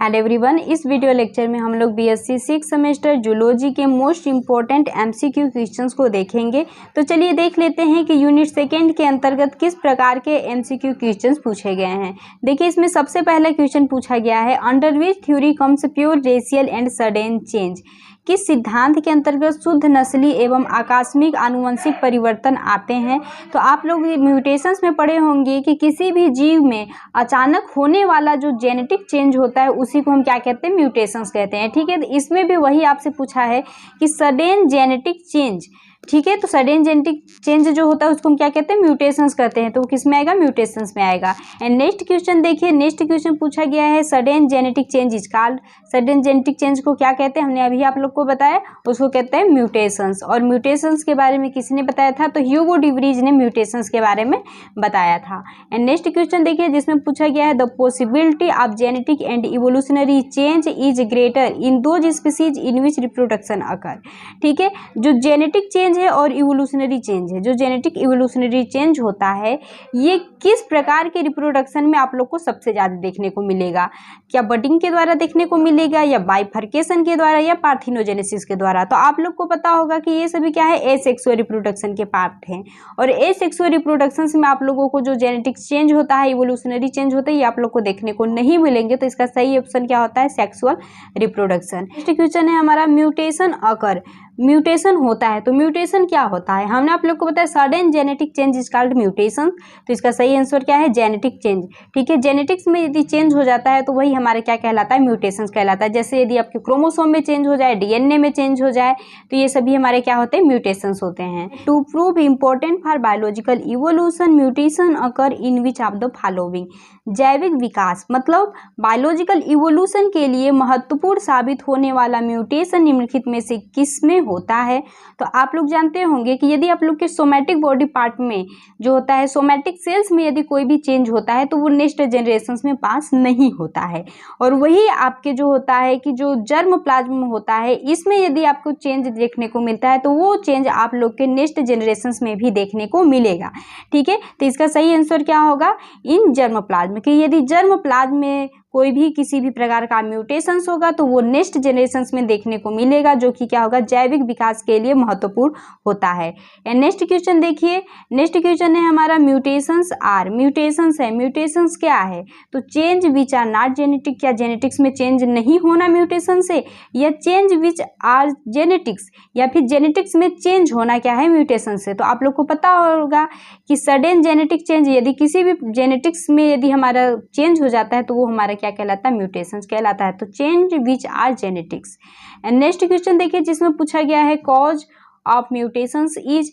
Hello everyone, इस video lecture में हम लोग बीएससी 6 सेमेस्टर जूलॉजी के मोस्ट इम्पॉर्टेंट एमसीक्यू क्वेश्चंस को देखेंगे। तो चलिए देख लेते हैं कि यूनिट सेकेंड के अंतर्गत किस प्रकार के एमसीक्यू क्वेश्चंस पूछे गए हैं। देखिए, इसमें सबसे पहला क्वेश्चन पूछा गया है, under which theory comes pure racial and sudden change. किस सिद्धांत के अंतर्गत शुद्ध नस्ली एवं आकस्मिक आनुवंशिक परिवर्तन आते हैं। तो आप लोग म्यूटेशंस में पढ़े होंगे कि किसी भी जीव में अचानक होने वाला जो जेनेटिक चेंज होता है उसी को हम क्या कहते हैं, म्यूटेशंस कहते हैं। ठीक है, तो इसमें भी वही आपसे पूछा है कि सडन जेनेटिक चेंज। ठीक है, तो सडन जेनेटिक चेंज जो होता है उसको हम क्या कहते हैं, म्यूटेशंस कहते हैं। तो किस में आएगा, म्यूटेशंस में आएगा। एंड नेक्स्ट क्वेश्चन देखिए, नेक्स्ट क्वेश्चन पूछा गया है, sudden genetic change is called. Sudden genetic change को क्या कहते हैं, हमने अभी आप लोग को बताया, उसको कहते हैं म्यूटेशंस। और म्यूटेशंस के बारे में किसने बताया था, तो ह्यूगो डी व्रीज ने म्यूटेशंस के बारे में बताया था। एंड नेक्स्ट क्वेश्चन देखिए, जिसमें पूछा गया है, the possibility of genetic and evolutionary change is greater in those species in which reproduction occur. ठीक है, जो जेनेटिक चेंज है और इवोल्यूशनरी चेंज है, जो जेनेटिक इवोल्यूशनरी चेंज होता है ये किस प्रकार के रिप्रोडक्शन में आप लोग को सबसे ज़्यादा देखने को मिलेगा। क्या बडिंग के द्वारा देखने को मिलेगा, या बाइफर्केशन के द्वारा, या पार्थिनोजेनेसिस के द्वारा। तो आप लोग को पता होगा कि ये सभी क्या है, एसेक्सुअल रिप्रोडक्शन के पार्ट हैं। और एसेक्सुअल रिप्रोडक्शन में आप लोगों को जो जेनेटिक चेंज होता है, इवोल्यूशनरी चेंज होता है, ये आप लोग को देखने को नहीं मिलेंगे। तो इसका सही ऑप्शन क्या होता है, सेक्सुअल रिप्रोडक्शन। नेक्स्ट क्वेश्चन है हमारा, म्यूटेशन अकर। म्यूटेशन होता है तो म्यूटेशन क्या होता है, हमने आप लोग को बताया sudden genetic change is called mutation. तो इसका सही आंसर क्या है, जेनेटिक चेंज। ठीक है, जेनेटिक्स में यदि चेंज हो जाता है तो वही हमारा क्या कहलाता है, म्यूटेशन कहलाता है। जैसे यदि आपके क्रोमोसोम में चेंज हो जाए, डीएनए में चेंज हो जाए, तो ये सभी हमारे क्या होते हैं, म्यूटेशंस होते हैं। To prove important for biological evolution mutation occur in which of the following. जैविक विकास मतलब बायोलॉजिकल इवोल्यूशन के लिए महत्वपूर्ण साबित होने वाला म्यूटेशन निम्नलिखित में से किस में होता है। तो आप लोग जानते होंगे कि यदि आप लोग के सोमैटिक बॉडी पार्ट में जो होता है, सोमैटिक सेल्स में यदि कोई भी चेंज होता है तो वो नेक्स्ट जनरेशंस में पास नहीं होता है। और वही आपके जो होता है कि जो जर्म प्लाज्म में होता है, इसमें यदि आपको चेंज देखने को मिलता है तो वो चेंज आप लोग के नेक्स्ट जनरेशंस में भी देखने को मिलेगा। ठीक है, तो इसका सही आंसर क्या होगा, इन जर्म प्लाज्म। कि यदि जर्म प्लाज्म में कोई भी किसी भी प्रकार का म्यूटेशंस होगा तो वो नेक्स्ट जनरेशंस में देखने को मिलेगा, जो कि क्या होगा, जैविक विकास के लिए महत्वपूर्ण होता है। एंड नेक्स्ट क्वेश्चन देखिए, नेक्स्ट क्वेश्चन है हमारा, म्यूटेशंस आर। म्यूटेशंस है, म्यूटेशंस क्या है, तो change which are not genetic. क्या जेनेटिक्स में चेंज नहीं होना म्यूटेशन से, या चेंज विच आर जेनेटिक्स, या फिर जेनेटिक्स में चेंज होना क्या है, म्यूटेशन से। तो आप लोग को पता होगा कि सडन जेनेटिक चेंज, यदि किसी भी जेनेटिक्स में यदि हमारा चेंज हो जाता है तो वो हमारा क्या कहलाता है, म्यूटेशंस कहलाता है। तो change which are genetics. And next question देखिए, जिसमें पूछा गया है, cause of mutations is.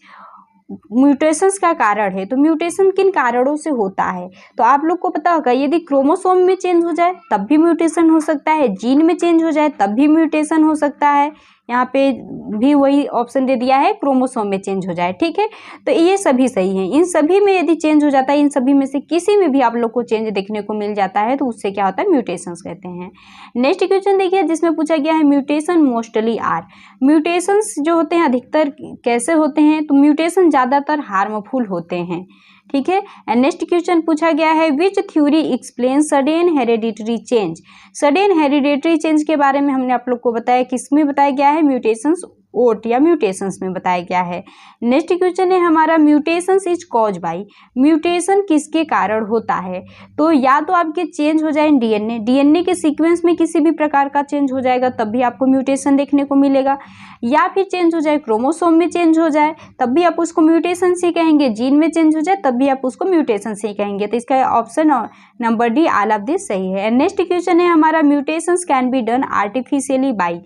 Mutations का कारण है, तो म्यूटेशन किन कारणों से होता है। तो आप लोग को पता होगा, यदि क्रोमोसोम में चेंज हो जाए तब भी म्यूटेशन हो सकता है, जीन में चेंज हो जाए तब भी म्यूटेशन हो सकता है। यहाँ पे भी वही ऑप्शन दे दिया है, क्रोमोसोम में चेंज हो जाए। ठीक है, तो ये सभी सही हैं। इन सभी में यदि चेंज हो जाता है, इन सभी में से किसी में भी आप लोग को चेंज देखने को मिल जाता है तो उससे क्या होता है, म्यूटेशंस कहते हैं। नेक्स्ट क्वेश्चन देखिए, जिसमें पूछा गया है, म्यूटेशन मोस्टली आर। म्यूटेशंस जो होते हैं अधिकतर कैसे होते हैं, तो म्यूटेशन ज़्यादातर हार्मफुल होते हैं। ठीक है, एंड नेक्स्ट क्वेश्चन पूछा गया है, विच theory explain sudden hereditary change. Sudden hereditary change के बारे में हमने आप लोग को बताया, किसमें बताया गया है, म्यूटेशंस ओट या म्यूटेशंस में बताया गया है। नेक्स्ट क्वेश्चन है हमारा, mutations is cause by. Mutation किसके कारण होता है, तो या तो आपके चेंज हो जाए डीएनए, डीएनए के सीक्वेंस में किसी भी प्रकार का चेंज हो जाएगा तब भी आपको म्यूटेशन देखने को मिलेगा, या फिर चेंज हो जाए क्रोमोसोम में चेंज हो जाए तब भी आप उसको म्यूटेशन से कहेंगे, जीन में चेंज हो जाए तब भी आप उसको म्यूटेशन से कहेंगे। तो इसका option number D all of this सही है। नेक्स्ट क्वेश्चन है हमारा, mutations can be done artificially by.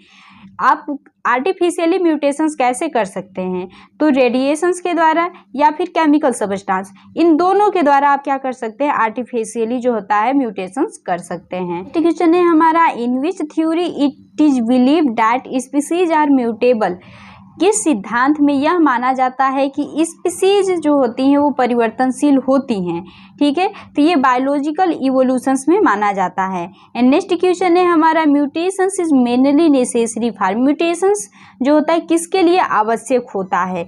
आप आर्टिफिशियली म्यूटेशंस कैसे कर सकते हैं, तो रेडिएशंस के द्वारा या फिर केमिकल सब्सटेंस, इन दोनों के द्वारा आप क्या कर सकते हैं, आर्टिफिशियली जो होता है म्यूटेशंस कर सकते हैं। क्वेश्चन है हमारा, in which theory it is believe that species are mutable. किस सिद्धांत में यह माना जाता है कि स्पीसीज जो होती हैं वो परिवर्तनशील होती हैं। ठीक है, तो ये बायोलॉजिकल इवोल्यूशंस में माना जाता है। एंड नेक्स्ट क्वेश्चन है हमारा, mutations is mainly necessary for. Mutations जो होता है किसके लिए आवश्यक होता है,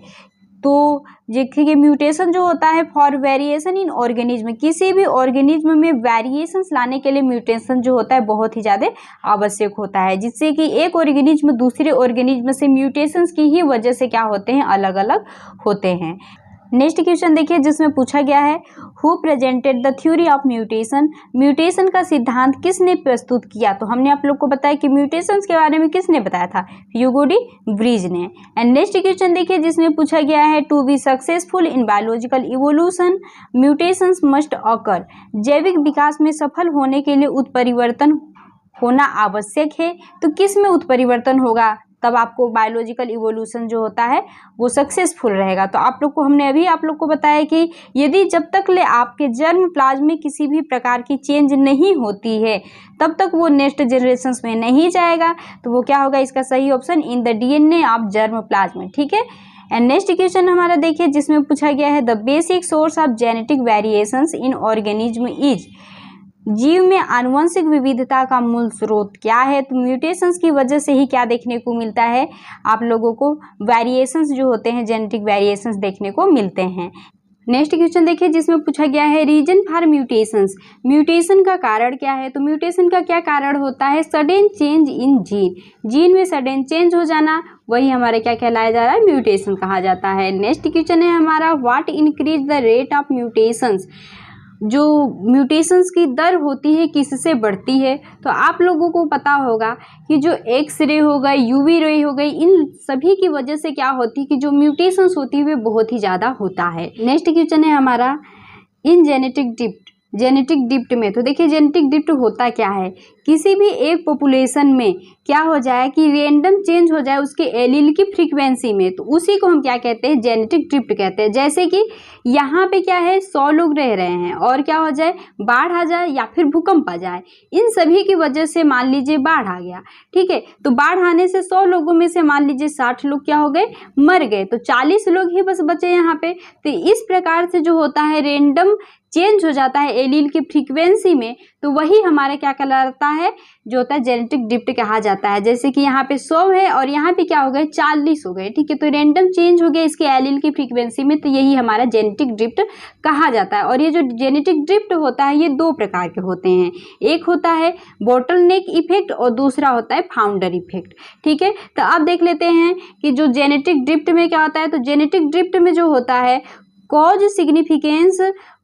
तो देखिए म्यूटेशन जो होता है फॉर वेरिएशन इन ऑर्गेनिज्म, किसी भी ऑर्गेनिज्म में वेरिएशंस लाने के लिए म्यूटेशन जो होता है बहुत ही ज़्यादा आवश्यक होता है, जिससे कि एक ऑर्गेनिज्म दूसरे ऑर्गेनिज्म से म्यूटेशंस की ही वजह से क्या होते हैं, अलग अलग होते हैं। नेक्स्ट क्वेश्चन देखिए जिसमें पूछा गया है who presented the theory of mutation, mutation का सिद्धांत किसने प्रस्तुत किया। तो हमने आप लोग को बताया कि म्यूटेशंस के बारे में किसने बताया था, ह्यूगो डी व्रीज ने। एंड नेक्स्ट क्वेश्चन देखिए जिसमें पूछा गया है to be successful in biological evolution mutations must occur, जैविक विकास में सफल होने के लिए उत्परिवर्तन होना आवश्यक है। तो किस में उत्परिवर्तन होगा तब आपको बायोलॉजिकल इवोल्यूशन जो होता है वो सक्सेसफुल रहेगा। तो आप लोग को हमने अभी आप लोग को बताया कि यदि जब तक ले आपके जर्म प्लाज्म में किसी भी प्रकार की चेंज नहीं होती है तब तक वो नेक्स्ट जनरेशंस में नहीं जाएगा। तो वो क्या होगा, इसका सही option in the DNA of germ plasm, ठीक है। एंड नेक्स्ट क्वेश्चन हमारा देखिए जिसमें पूछा गया है the basic source of genetic variations in organism is, जीव में आनुवंशिक विविधता का मूल स्रोत क्या है। तो म्यूटेशंस की वजह से ही क्या देखने को मिलता है, आप लोगों को वेरिएशंस जो होते हैं जेनेटिक वेरिएशंस देखने को मिलते हैं। नेक्स्ट क्वेश्चन देखिए जिसमें पूछा गया है रीजन फॉर म्यूटेशंस, म्यूटेशन का कारण क्या है। तो म्यूटेशन का क्या कारण होता है, sudden change in gene, gene में सडन चेंज हो जाना, वही हमारे क्या कहलाया जा रहा है, म्यूटेशन कहा जाता है। नेक्स्ट क्वेश्चन है हमारा what increase the rate of mutations, जो म्यूटेशंस की दर होती है किससे बढ़ती है। तो आप लोगों को पता होगा कि जो एक्स रे हो गई, यूवी रे हो गई, इन सभी की वजह से क्या होती है कि जो म्यूटेशंस होती है वे बहुत ही ज़्यादा होता है। नेक्स्ट क्वेश्चन है हमारा इन जेनेटिक डिप्ट, जेनेटिक डिप्ट में, तो देखिए जेनेटिक डिप्ट होता क्या है, किसी भी एक पॉपुलेशन में क्या हो जाए कि रेंडम चेंज हो जाए उसके एलील की फ्रीक्वेंसी में, तो उसी को हम क्या कहते हैं, जेनेटिक ड्रिफ्ट कहते हैं। जैसे कि यहाँ पे क्या है 100 लोग रह रहे हैं और क्या हो जाए, बाढ़ आ जाए या फिर भूकंप आ जाए, इन सभी की वजह से मान लीजिए बाढ़ आ गया, ठीक है। तो बाढ़ आने से 100 लोगों में से मान लीजिए 60 लोग क्या हो गए, मर गए, तो 40 लोग ही बस बचे यहाँ पे। तो इस प्रकार से जो होता है रेंडम चेंज हो जाता है एलील की फ्रीक्वेंसी में, तो वही हमारा क्या कहलाता है, जो होता है जेनेटिक ड्रिफ्ट कहा जाता है। जैसे कि यहाँ पे 100 है और यहाँ पे क्या हो गए 40 हो गए, ठीक है। तो रैंडम चेंज हो गया इसके एलील की फ्रीक्वेंसी में, तो यही हमारा जेनेटिक ड्रिफ्ट कहा जाता है। और ये जो जेनेटिक ड्रिफ्ट होता है ये 2 प्रकार के होते हैं, एक होता है बोटलनेक इफेक्ट और दूसरा होता है फाउंडर इफेक्ट, ठीक है। तो अब देख लेते हैं कि जो जेनेटिक ड्रिफ्ट में क्या होता है। तो जेनेटिक ड्रिफ्ट में जो होता है cause significance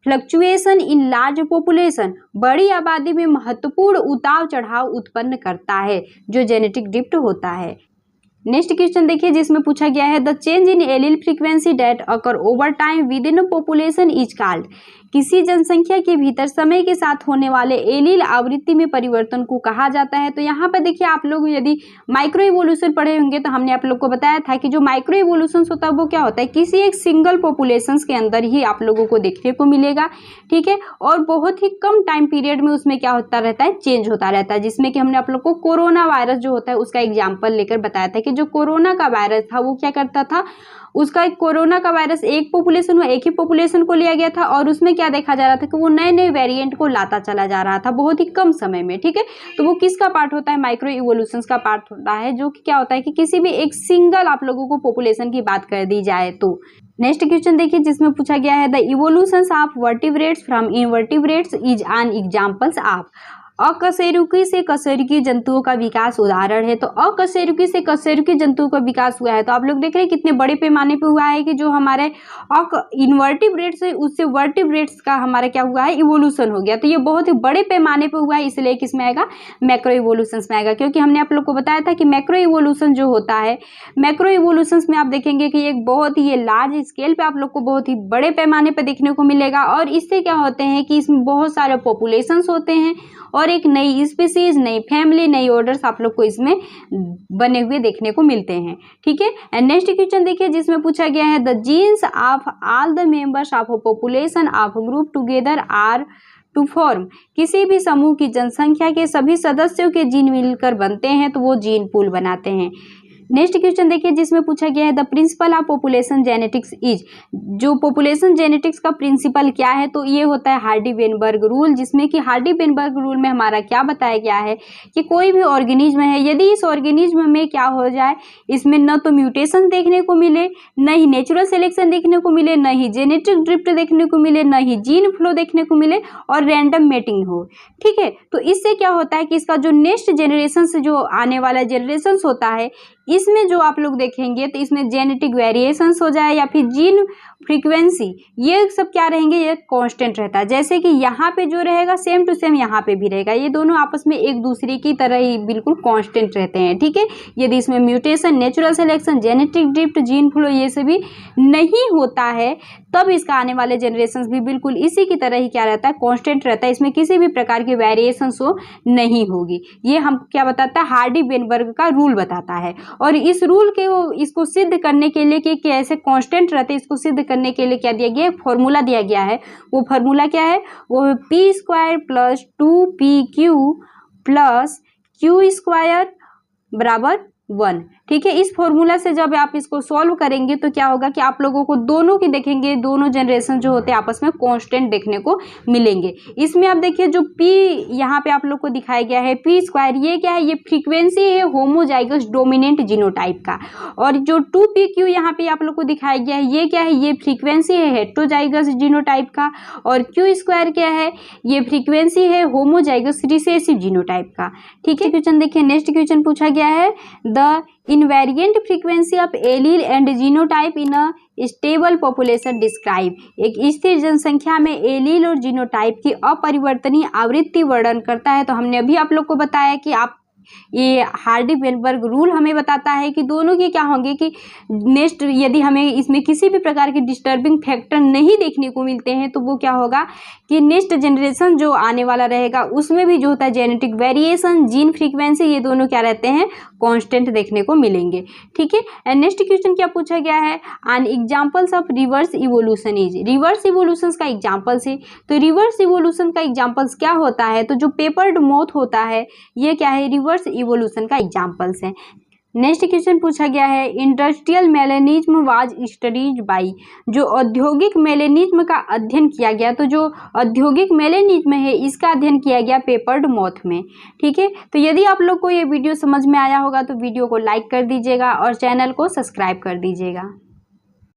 fluctuation in large population, बड़ी आबादी में महत्वपूर्ण उतार चढ़ाव उत्पन्न करता है जो जेनेटिक ड्रिफ्ट होता है। नेक्स्ट क्वेश्चन देखिए जिसमें पूछा गया है the change in allele frequency that occur over time within population is called, किसी जनसंख्या के भीतर समय के साथ होने वाले एलील आवृत्ति में परिवर्तन को कहा जाता है। तो यहाँ पर देखिए आप लोग यदि माइक्रो इवोल्यूशन पढ़े होंगे तो हमने आप लोग को बताया था कि जो माइक्रो इवोल्यूशन होता है वो क्या होता है, किसी एक सिंगल पॉपुलेशंस के अंदर ही आप लोगों को देखने को मिलेगा, ठीक है। और बहुत ही कम टाइम पीरियड में उसमें क्या होता रहता है, चेंज होता रहता है, जिसमें कि हमने आप लोग को कोरोना वायरस जो होता है उसका एग्जाम्पल लेकर बताया था कि जो कोरोना का वायरस था वो क्या करता था, उसका एक कोरोना का वायरस एक पॉपुलेशन में एक ही पॉपुलेशन को लिया गया था और उसमें क्या देखा जा रहा था कि वो नए नए वेरिएंट को लाता चला जा रहा था बहुत ही कम समय में, ठीक है। तो वो किसका पार्ट होता है, माइक्रो इवोल्यूशंस का पार्ट होता है, जो कि क्या होता है कि किसी भी एक सिंगल आप लोगों को पॉपुलेशन की बात कर दी जाए तो। नेक्स्ट क्वेश्चन देखिए जिसमें पूछा गया है the evolutions of vertebrates from invertebrates is an examples of, अकशेरुकी से कशेरुकी जंतुओं का विकास उदाहरण है। तो अकशेरुकी से कशेरुकी जंतुओं का विकास हुआ है, तो आप लोग देख रहे हैं कितने बड़े पैमाने पे हुआ है कि जो हमारे इनवर्टिब्रेट्स है उससे वर्टिब्रेट्स का हमारा क्या हुआ है, इवोल्यूशन हो गया। तो ये बहुत ही बड़े पैमाने पे हुआ है, इसलिए किसमें आएगा, मैक्रो इवोल्यूशंस में आएगा। क्योंकि हमने आप लोग को बताया था कि मैक्रो इवोल्यूशन जो होता है, मैक्रो इवोल्यूशंस में आप देखेंगे कि एक बहुत ही ये लार्ज स्केल पे आप लोग को बहुत ही बड़े पैमाने पे देखने को मिलेगा। और इससे क्या होते हैं कि इसमें बहुत सारे पॉपुलेशंस होते हैं और एक नई स्पीसीज, नई फैमिली, नई ऑर्डर्स आप लोग को इसमें बने हुए देखने को मिलते हैं, ठीक है। एंड नेक्स्ट क्वेश्चन देखिए जिसमें पूछा गया है the genes of all the members of a population of a group together are to form, किसी भी समूह की जनसंख्या के सभी सदस्यों के जीन मिलकर बनते हैं तो वो जीन पूल बनाते हैं। नेक्स्ट क्वेश्चन देखिए जिसमें पूछा गया है the principle of population genetics is, जो पॉपुलेशन जेनेटिक्स का प्रिंसिपल क्या है, तो ये होता है हार्डी-वेनबर्ग रूल, जिसमें कि हार्डी-वेनबर्ग रूल में हमारा क्या बताया गया है कि कोई भी ऑर्गेनिज्म है, यदि इस ऑर्गेनिज्म में क्या हो जाए, इसमें न तो म्यूटेशन देखने को मिले, न ही नेचुरल सिलेक्शन देखने को मिले, न ही जेनेटिक ड्रिफ्ट देखने को मिले, न ही जीन फ्लो देखने को मिले और रैंडम मेटिंग हो, ठीक है। तो इससे क्या होता है कि इसका जो नेक्स्ट जनरेशन से जो आने वाला जनरेशन होता है, इसमें जो आप लोग देखेंगे तो इसमें जेनेटिक वेरिएशंस हो जाए या फिर जीन फ्रीक्वेंसी, ये सब क्या रहेंगे, ये कांस्टेंट रहता है। जैसे कि यहाँ पे जो रहेगा सेम टू सेम यहाँ पे भी रहेगा, ये दोनों आपस में एक दूसरे की तरह ही बिल्कुल कांस्टेंट रहते हैं, ठीक है। यदि इसमें mutation, natural selection, genetic drift, gene flow ये सभी नहीं होता है, तब इसका आने वाले जनरेशन भी बिल्कुल इसी की तरह ही क्या रहता है, कांस्टेंट रहता है, इसमें किसी भी प्रकार की वेरिएशन शो नहीं होगी। ये हम क्या बताता है, हार्डी-वेनबर्ग का रूल बताता है। और इस रूल के इसको सिद्ध करने के लिए कि कैसे कांस्टेंट रहते हैं, इसको सिद्ध करने के लिए क्या दिया गया है, फॉर्मूला दिया गया है। वो फॉर्मूला क्या है, वो p² + 2pq + q² = 1, ठीक है। इस फॉर्मूला से जब आप इसको सॉल्व करेंगे तो क्या होगा कि आप लोगों को दोनों की देखेंगे, दोनों जनरेशन जो होते हैं आपस में कांस्टेंट देखने को मिलेंगे। इसमें आप देखिए जो p यहाँ पे आप लोग को दिखाया गया है p², ये क्या है, ये फ्रीक्वेंसी है होमोजाइगस डोमिनेंट जीनोटाइप का। और जो 2pq यहाँ पे आप लोग को दिखाया गया है, ये क्या है, ये फ्रीक्वेंसी है हेटेरोजाइगस जीनोटाइप का। और q² क्या है, ये फ्रीक्वेंसी है होमोजाइगस रिसेसिव जीनोटाइप का, ठीक है। क्वेश्चन देखिए, नेक्स्ट क्वेश्चन पूछा गया है the invariant frequency of allele and genotype in a stable population describe, एक स्थिर जनसंख्या में एलील और जीनोटाइप की अपरिवर्तनीय आवृत्ति वर्णन करता है। तो हमने अभी आप लोग को बताया कि आप ये हार्डी-वेनबर्ग रूल हमें बताता है कि दोनों के क्या होंगे कि नेक्स्ट यदि हमें इसमें किसी भी प्रकार के डिस्टर्बिंग फैक्टर नहीं देखने को मिलते हैं तो वो क्या होगा कि नेक्स्ट जनरेशन जो आने वाला रहेगा उसमें भी जो होता है जेनेटिक वेरिएशन, जीन फ्रीक्वेंसी, ये दोनों क्या रहते हैं, कांस्टेंट देखने को मिलेंगे, ठीक है। एंड नेक्स्ट क्वेश्चन क्या पूछा गया है, an examples of reverse evolution is, reverse evolution का एग्जांपल्स है। तो रिवर्स इवोल्यूशन का एग्जांपल्स क्या होता है, तो जो पेपर्ड मोथ होता है ये क्या है, रिवर्स इवोल्यूशन का एग्जांपल्स है। नेक्स्ट क्वेश्चन पूछा गया है industrial melanism was studies by, जो औद्योगिक मेलेनिज्म का अध्ययन किया गया, तो जो औद्योगिक मेलेनिज्म है इसका अध्ययन किया गया पेपर्ड मोथ में, ठीक है। तो यदि आप लोग को ये वीडियो समझ में आया होगा तो वीडियो को लाइक कर दीजिएगा और चैनल को सब्सक्राइब कर दीजिएगा।